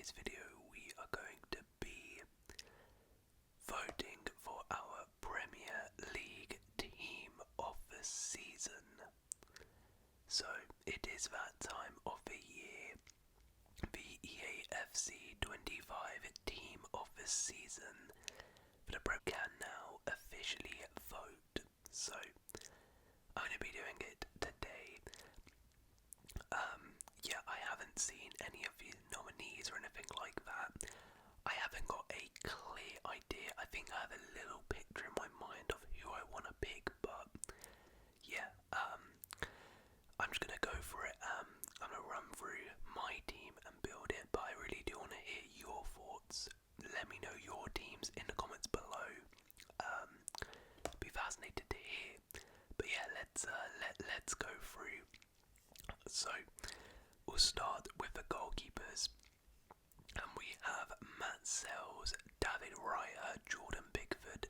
today's video we are going to be voting for our Premier League team of the season. So it is that time of the year. The EAFC 25 team of the season for the Premier can now officially vote. So I'm going to be doing it today. I haven't seen any of the nominees or anything like that. I haven't got a clear idea. I think I have a little picture in my mind of who I want to pick, but I'm just going to go for it. I'm going to run through my team and build it, but I really do want to hear your thoughts. Let me know your teams in the comments below. Be fascinated to hear. But yeah, let's go through. So we'll start with the goalkeepers, and we have Matt Sells, David Raya, Jordan Pickford,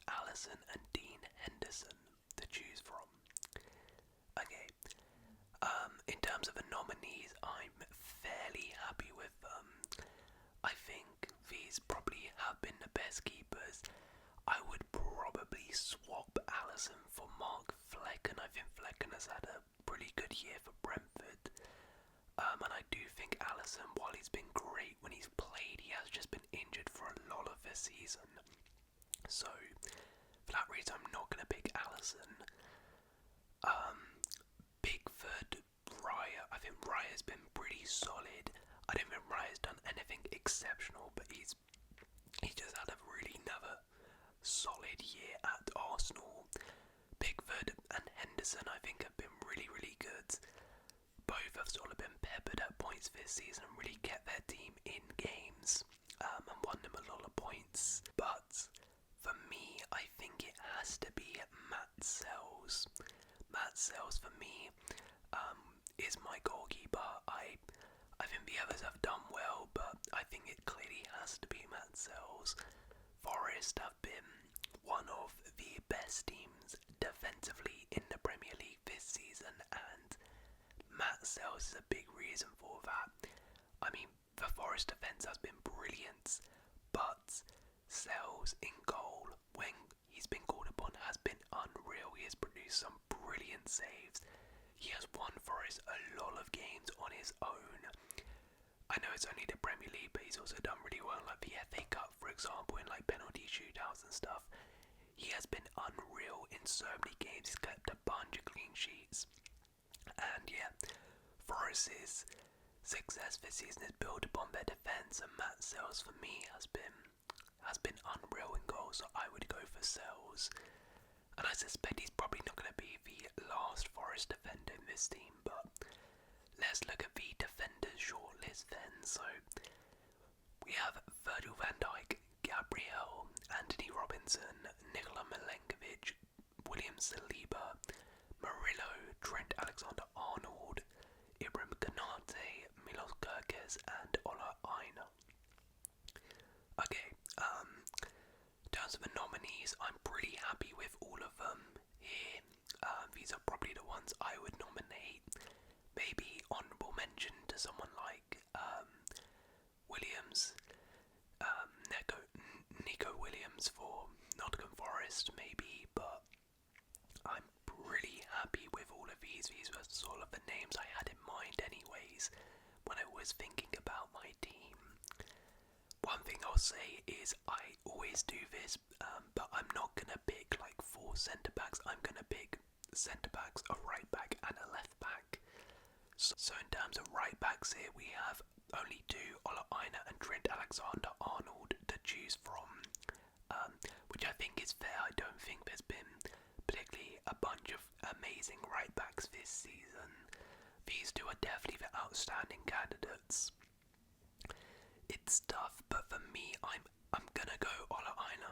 Allison and Dean Henderson to choose from. Okay, in terms of the nominees, I'm fairly happy with them. I think these probably have been the best keepers. I would probably swap Allison for Mark Flecken. I think Flecken has had a pretty good year for Brentford. And I do think Allison, while he's been great when he's played, he has just been injured for a lot of this season. So, for that reason, I'm not going to pick Allison. Pickford, Raya. I think Raya's been pretty solid. I don't think Raya's done anything exceptional, but he's just had a really another solid year at Arsenal. Pickford and Henderson, I think, have been really, really good. Both have sort of been peppered at points this season and really kept their team in games and won them a lot of points. But for me, I think it has to be Matt Sells. Matt Sells for me is my goalkeeper. I think the others have done well, but I think it clearly has to be Matt Sells. Forest have been one of the best teams defensively in the Premier League this season, and Matt Sells is a big reason for that. I mean, the Forest defence has been brilliant, but Sells in goal, when he's been called upon, has been unreal. He has produced some brilliant saves. He has won Forest a lot of games on his own. I know it's only the Premier League, but he's also done really well, like the FA Cup, for example, in like penalty shootouts and stuff. He has been unreal in so many games. He's kept a bunch of clean sheets. And yeah, Forest's success this season is built upon their defence, and Matt Sells for me has been unreal in goal, so I would go for Sells. And I suspect he's probably not going to be the last Forest defender in this team, but let's look at the defenders shortlist then. So we have Virgil van Dijk, Gabriel, Anthony Robinson, Nikola Milenkovic, William Saliba, Murillo, Trent Alexander-Arnold, Ibrahim Konate, Milos Kerkez, and Ola Aina. Okay, in terms of the nominees, I'm pretty happy with all of them here. These are probably the ones I would nominate. Maybe honourable mention to someone like Williams, Nico Williams for Nottingham Forest, maybe, but I'm really happy with all of these. These were sort of the names I had in mind anyways when I was thinking about my team. One thing I'll say is I always do this, but I'm not going to pick like 4 centre-backs. I'm going to pick centre-backs, a right-back and a left-back. So in terms of right-backs here, we have only 2, Ola Aina and Trent Alexander-Arnold to choose from, which I think is fair. I don't think there's been particularly a bunch of amazing right-backs this season. These 2 are definitely the outstanding candidates. It's tough, but for me, I'm gonna go Ola Aina.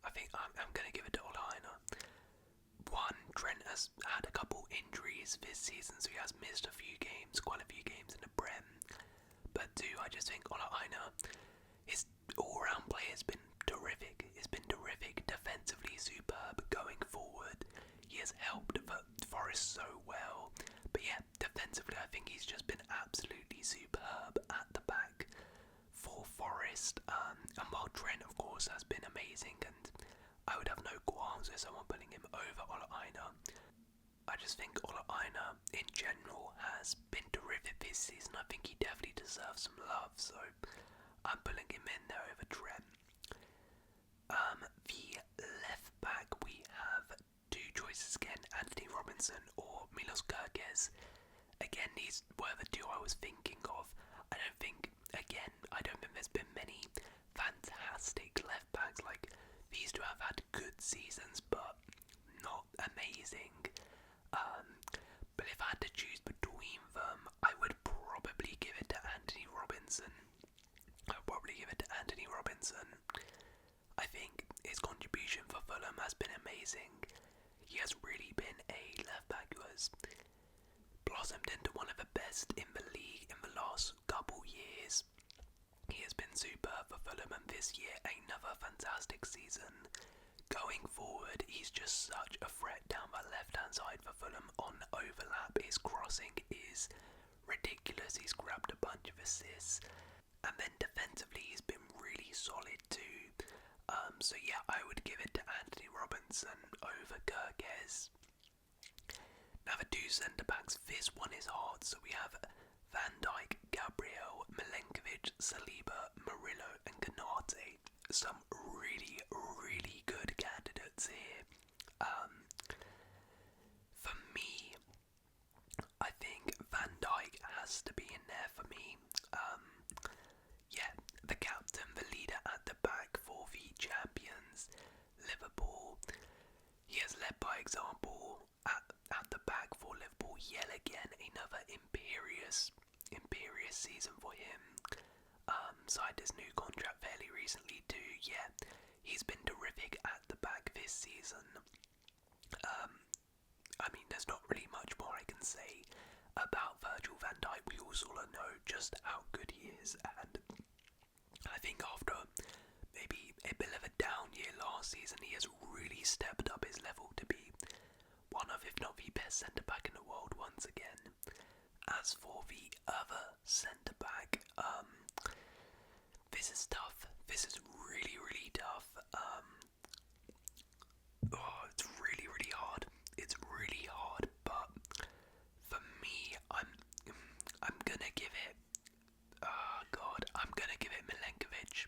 I think I'm gonna give it to Ola Aina. One, Trent has had a couple injuries this season, so he has missed quite a few games in the Prem. But 2, I just think Ola Aina, his all-round play has been terrific. It's been terrific, defensively superb. Going forward, he has helped Forest so well. But yeah, defensively, I think he's just been absolutely superb at the back. amazing, and I would have no qualms with someone putting him over Ola Aina. I just think Ola Aina in general has been terrific this season. I think he definitely deserves some love, so I'm putting him in there over Trent. The left back, we have two choices again, Anthony Robinson or Milos Kerkez. Again, these were the two I was thinking of. I don't think there's been many fantastic left backs. Like, these two have had good seasons, but not amazing. But if I had to choose between them, I would probably give it to Anthony Robinson. I think his contribution for Fulham has been amazing. He has really been a left back who has blossomed into one of the best in the league in the last couple years. He has been superb for Fulham, and this year another fantastic season. Going forward, he's just such a threat down the left-hand side for Fulham on overlap. His crossing is ridiculous. He's grabbed a bunch of assists, and then defensively he's been really solid too. So yeah, I would give it to Anthony Robinson over Kerkez. Now the two centre-backs, this one is hard. So we have Van Dijk, Gabriel, Milenkovic, Saliba, Murillo and Konate. Some really, really good candidates here. For me, I think Van Dijk has to be in there for me. The captain, the leader at the back for the champions, Liverpool. He has led by example at the back for Liverpool yet again. Another imperious season for him. Signed his new contract fairly recently too. Yeah, he's been terrific at the back this season. I mean, there's not really much more I can say about Virgil van Dijk. We all sort of know just how good he is, and I think after maybe a bit of a down year last season, he has really stepped up his level to be one of, if not the best centre-back in the world once again. As for the other centre-back, this is tough. This is really, really tough. It's really, really hard. It's really hard, but for me, I'm gonna give it. I'm gonna give it Milenkovic.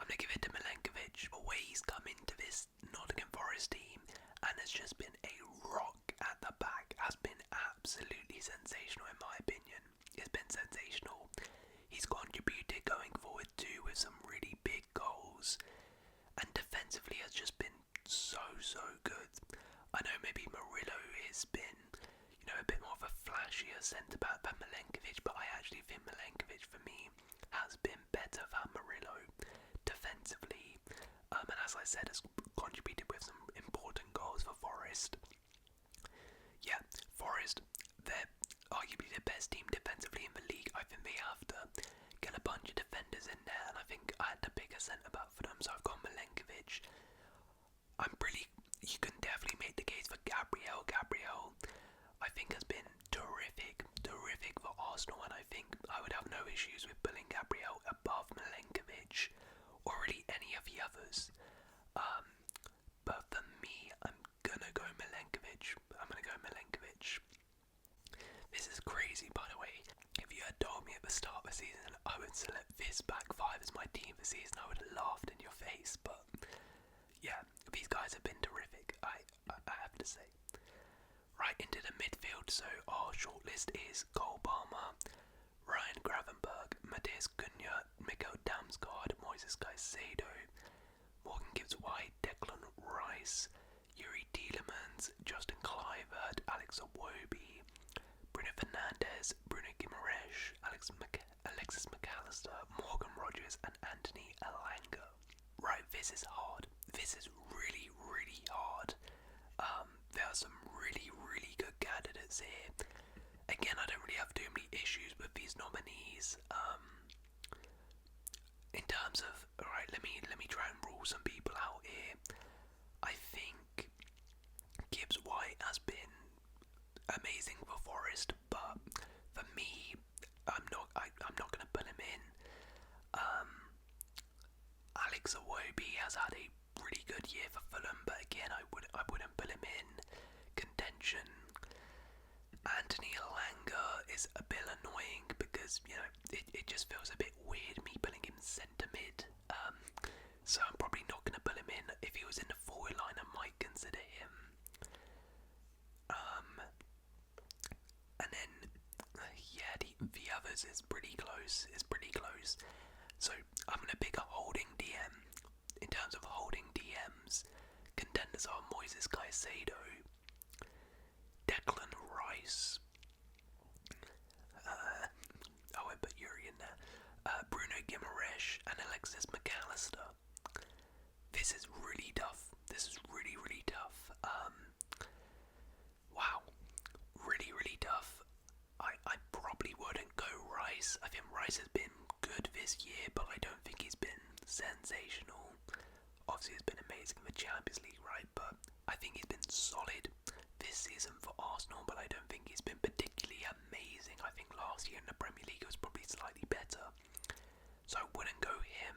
I'm gonna give it to Milenkovic. The way he's come into this Nottingham Forest team and has just been a rock at the back has been absolutely sensational in my opinion. It's been sensational. He's contributed going forward too with some really big goals, and defensively has just been so good. I know maybe Murillo has been, a bit more of a flashier centre back than Milenkovic, but I actually think Milenkovic for me has been better than Murillo defensively, and as I said, has contributed with some important goals for Forest. Yeah, Forest, they're arguably the best team defensively in the league. I think they have to get a bunch of defenders in there, and I think I had to pick a centre-back for them, so I've got Milenkovic. You can definitely make the case for Gabriel. Gabriel, I think, has been terrific for Arsenal, and I think I would have no issues with putting Gabriel above Milenkovic or really any of the others. But for me, I'm gonna go Milenkovic. This is crazy, by the way. If you had told me at the start of the season I would select this back five as my team for season, I would have laughed in your face. But yeah, these guys have been terrific, I have to say. Right into the midfield, so our shortlist is Cole Palmer, Ryan Gravenberch, Matthias Cunha, Mikkel Damsgaard, Moises Caicedo, Morgan Gibbs-White, Declan Rice, Yuri Tielemans, Justin Kluivert, Alex Iwobi, Bruno Fernandes, Bruno Guimaraes, Alexis McAllister, Morgan Rogers and Anthony Elanga. Right, this is hard. This is really, really hard. There are some really, really good candidates here. Again, I don't really have too many issues with these nominees. In terms of, alright, let me try and rule some people out here. I think Gibbs-White has been amazing for Forest, but for me, I'm not gonna put him in. Alex Iwobi has had a really good year for Fulham, but again, I wouldn't put him in contention. Anthony Elanga is a bit annoying because, it just feels a bit weird me putting him centre mid. So I'm probably not going to put him in. If he was in the forward line, I might consider him. And then, the others is pretty close. So I'm going to pick a holding DM. In terms of holding DMs, contenders are Moises Caicedo, Declan Rice, I won't put Yuri in there, Bruno Guimaraes and Alexis McAllister. This is really tough. Really tough. Wow. Really tough. I probably wouldn't go Rice. I think Rice has been good this year, but I don't think he's been sensational. Obviously, he's been amazing in the Champions League, right? But I think he's been solid this season for Arsenal, but I don't think he's been particularly amazing. I think last year in the Premier League was probably slightly better. So I wouldn't go him.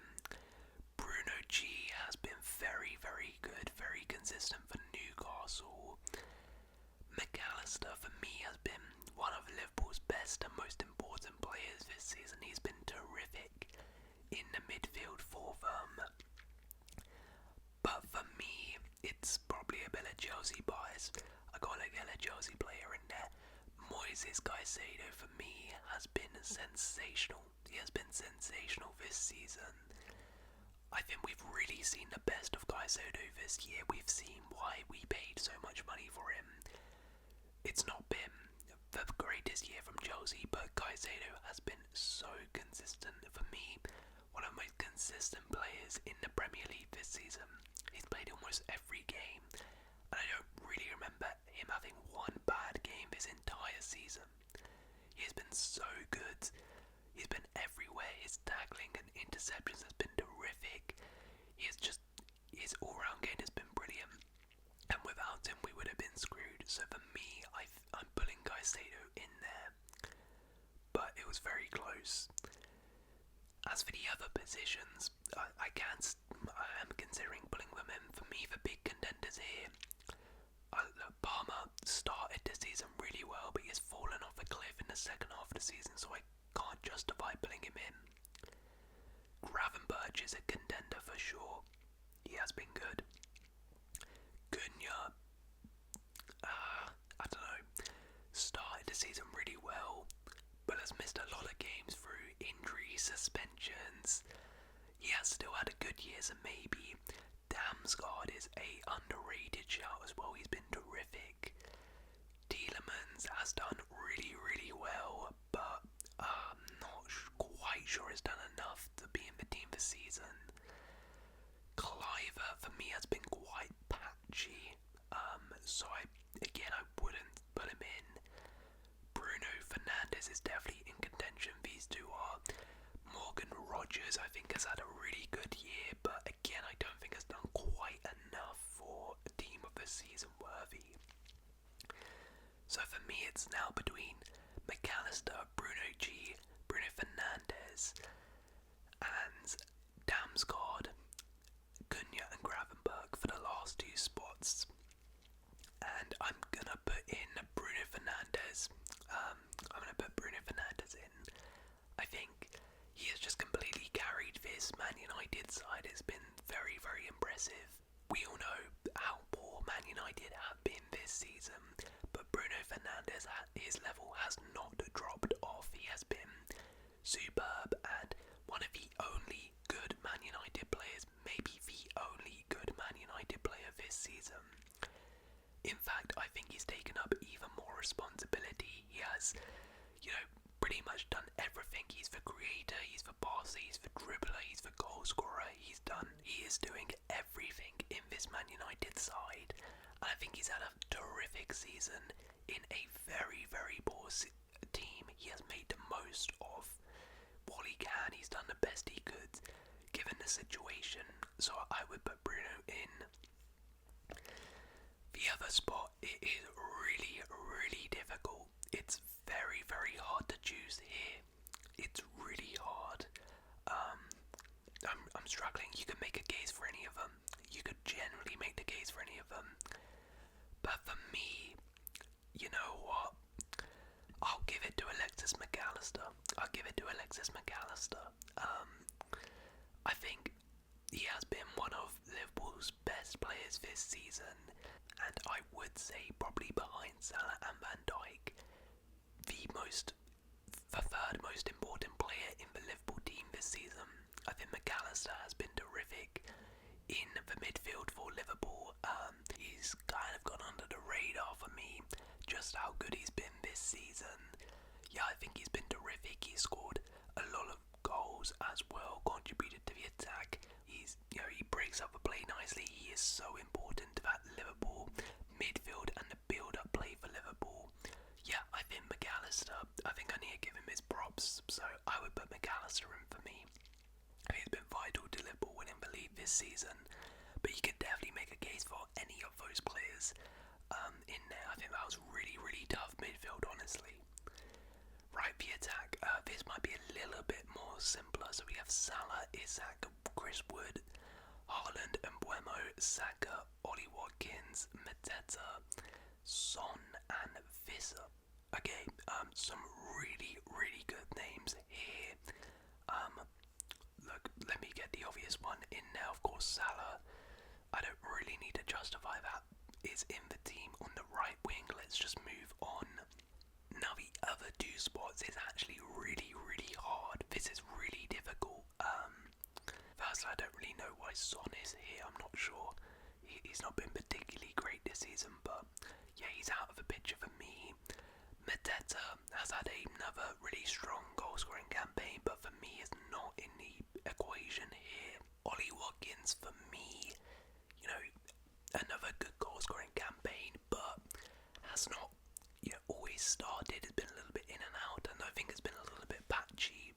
Bruno G has been very good, very consistent for Newcastle. McAllister, for me, has been one of Liverpool's best and most important players this season. He's been terrific in the midfield for them. But for me, it's probably a bit of Chelsea bias. I gotta get a Chelsea player in there. Moises Caicedo, for me, has been sensational. He has been sensational this season. I think we've really seen the best of Caicedo this year. We've seen why we paid so much money for him. It's not been the greatest year from Chelsea, but Caicedo has been so consistent. For me, one of the most consistent players in the Premier League this season. He's played almost every game, and I don't really remember him having one bad game this entire season. He has been so good. He's been everywhere. His tackling and interceptions has been terrific. His all-round game has been brilliant. And without him, we would have been screwed. So for me, I'm putting Caicedo in there. But it was very close. As for the other positions, I am considering putting them in. For me, the big contenders here. Palmer started the season really well, but he has fallen off a cliff in the second half of the season, so I can't justify putting him in. Gravenberch is a contender for sure. He has been good. Cunha, I don't know, started the season really well, but has missed a lot of games through injuries, suspensions. He has still had a good year, so maybe. Damsgaard is a underrated shout as well. He's been terrific. Tielemans has done really well, but I'm not quite sure he's done enough to be in the team this season. Cliver, for me, has been quite patchy, so I wouldn't put him in. Bruno Fernandes is definitely in contention. These two are. Morgan Rogers, I think, has had a really good year, but again, I don't think has done quite enough for a team of the season worthy. So for me, it's now between McAllister, Bruno G, Bruno Fernandes, and Damsgaard, Cunha and Gravenberch for the last two spots. And I'm gonna put in Bruno Fernandes. In. I think he has just completely carried this Man United side. It's been very impressive. We all know how poor Man United have been this season, but Bruno Fernandes, his level has not dropped off. He has been superb and one of the only good Man United players, maybe the only good Man United player this season. In fact, I think he's taken up even more responsibility. He has, pretty much done everything. He's the creator, he's the passer, he's the dribbler, he's the goal scorer. He is doing everything in this Man United side. And I think he's had a terrific season in a very poor team. He has made the most of what he can. He's done the best he could given the situation. So I would put Bruno in. The other spot, it is really difficult. It's very hard to choose here. It's really hard. I'm struggling. You can make a case for any of them. You could generally make the case for any of them. But for me, you know what? I'll give it to Alexis McAllister. I think he has been one of Liverpool's best players this season, and I would say probably behind Salah and Van Dijk, the third most important player in the Liverpool team this season. I think McAllister has been terrific in the midfield for Liverpool. He's kind of gone under the radar for me, just how good he's been this season. Yeah, I think he's been terrific. He scored a lot of goals as well, contributed to the attack. He breaks up the play nicely. He is so important to that Liverpool midfield and the build-up play for Liverpool. Yeah, I think McAllister, I think I need to give him his props, so I would put McAllister in for me. I think he's been vital to Liverpool winning the league this season, but you could definitely make a case for any of those players in there. I think that was really, really tough midfield, honestly. Right, the attack. This might be a little bit more simpler. So we have Salah, Isak, Chris Wood, Haaland, Mbeumo, Saka, Ollie Watkins, Mateta, Son, and Visser. Okay, some really, really good names here. Look, let me get the obvious one in now. Of course, Salah. I don't really need to justify that. Is in the team on the right wing. Let's just move on. Now the other two spots is actually really, really hard. This is really difficult. First, I don't really know why Son is here. I'm not sure. He's not been particularly great this season, but yeah, he's out of the picture for me. Mateta has had another really strong goal-scoring campaign, but for me is not in the equation here. Ollie Watkins, for me, another good goal-scoring campaign, but has not always started. It's been a little bit in and out, and I think it's been a little bit patchy.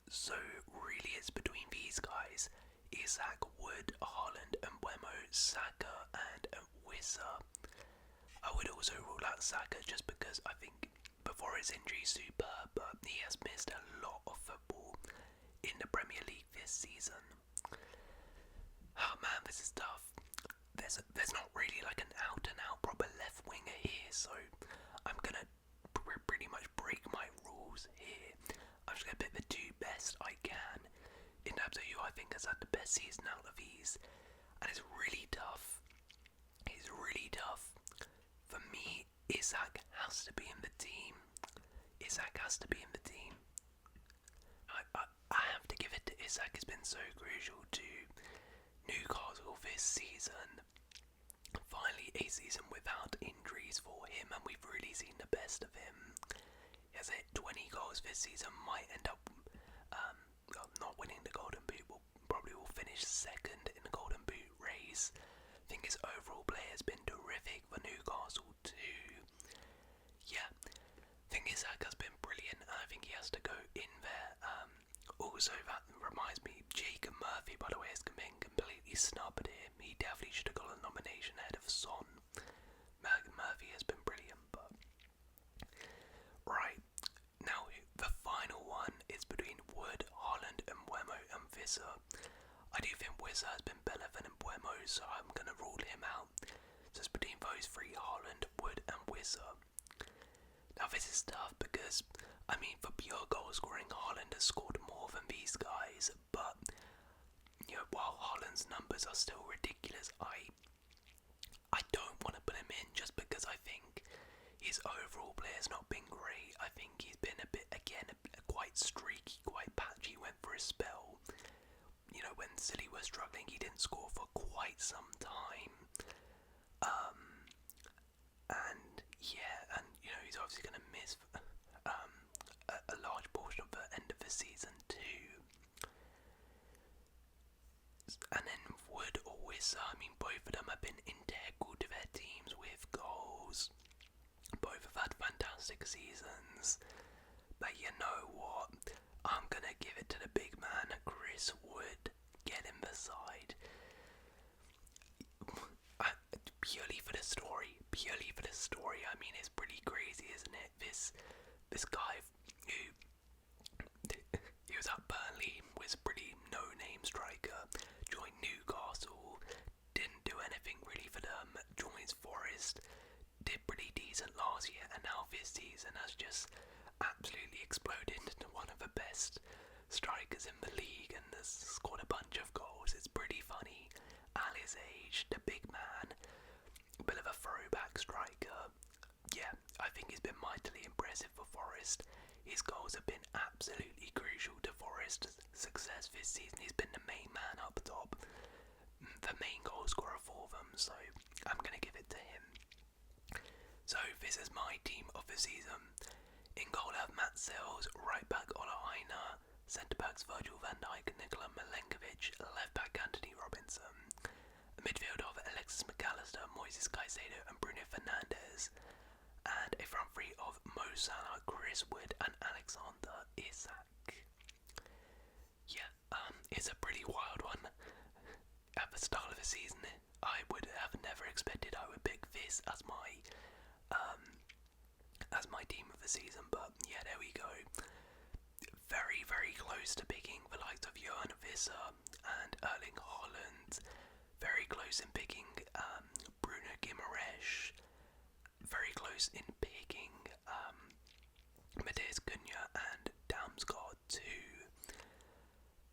So really it's between these guys: Isak, Wood, Haaland, Mbeumo, Saka, and Wissa. I would also rule out Saka just because I think before his injury superb, but he has missed a lot of football in the Premier League this season. Oh man, this is tough. There's not really like an out-and-out proper left winger here, so I'm gonna pretty much break my rules here. I'm just gonna pick the two best I can in terms of who I think has had the best season out of these, and it's really tough. It's really tough. For me, Isak has to be in the team. I have to give it to Isak. Has been so crucial to Newcastle this season. Finally a season without injuries for him, and we've really seen the best of him. He has hit 20 goals this season, might end up not winning the Golden Boot, probably will finish second in the Golden Boot race. I think his overall play has been terrific for Newcastle too. Yeah, I think Isak has been brilliant, and I think he has to go in there. Also, that reminds me, Jacob Murphy, by the way, has been completely snubbed here. He definitely should have got a nomination ahead of Son. Murphy has been brilliant, but... Right, now the final one is between Wood, Haaland, Mbeumo, and Visser. I do think Visser has been better than Mbeumo, so I'm going to rule him out. So it's between those three: Haaland, Wood, and Visser. Now this is tough because, for pure goal scoring, Haaland has scored more than these guys, but while Haaland's numbers are still ridiculous, I don't want to put him in just because I think his overall play has not been great. I think he's been a bit, again, quite streaky, quite patchy. Went for a spell, when City was struggling, he didn't score for quite some time. He's obviously going to miss a large portion of the end of the season too. And then Wood or Wissa, both of them have been integral to their teams with goals. Both have had fantastic seasons. But you know what? I'm going to give it to the big man, Chris Wood. Get him the side. Purely for the story. It's pretty crazy, isn't it? This guy who he was at Burnley, was a pretty no-name striker, joined Newcastle. for them, joins Forest, did pretty decent last year, and now this season has just absolutely exploded into one of the best strikers in the league and has scored a bunch of goals. It's pretty funny. At his age, the big man, a bit of a throwback striker. Yeah, I think he's been mightily impressive for Forest. His goals have been absolutely crucial to Forest's success this season. He's been the main man up top, the main goal scorer for them, so I'm going to give it to him. So this is my team of the season. In goal I have Matt Sells, right back Ola Aina, centre backs Virgil van Dijk, Nikola Milenkovic, left back Anthony Robinson, a midfield of Alexis McAllister, Moises Caicedo and Bruno Fernandes, and a front three of Mo Salah, Chris Wood and Alexander Isak. Yeah, it's a pretty wild one. At the start of the season, I would have never expected I would pick this as my team of the season, but yeah, there we go. Very, very close to picking the likes of Johan Visser and Erling Haaland. Very close in picking Bruno Guimaraes. Very close in picking Matheus Cunha and Damsgaard too.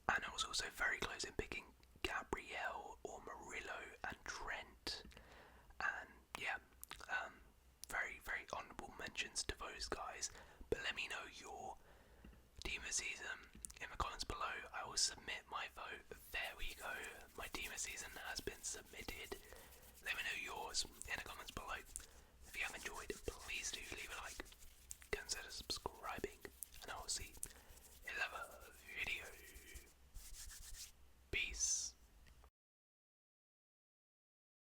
And I was also very close in picking Gabriel or Murillo and Trent. And yeah, very, very honourable mentions to those guys. But let me know your team of season in the comments below. I will submit my vote. There we go. My team of season has been submitted. Let me know yours in the comments below. If you have enjoyed, please do leave a like. Consider subscribing.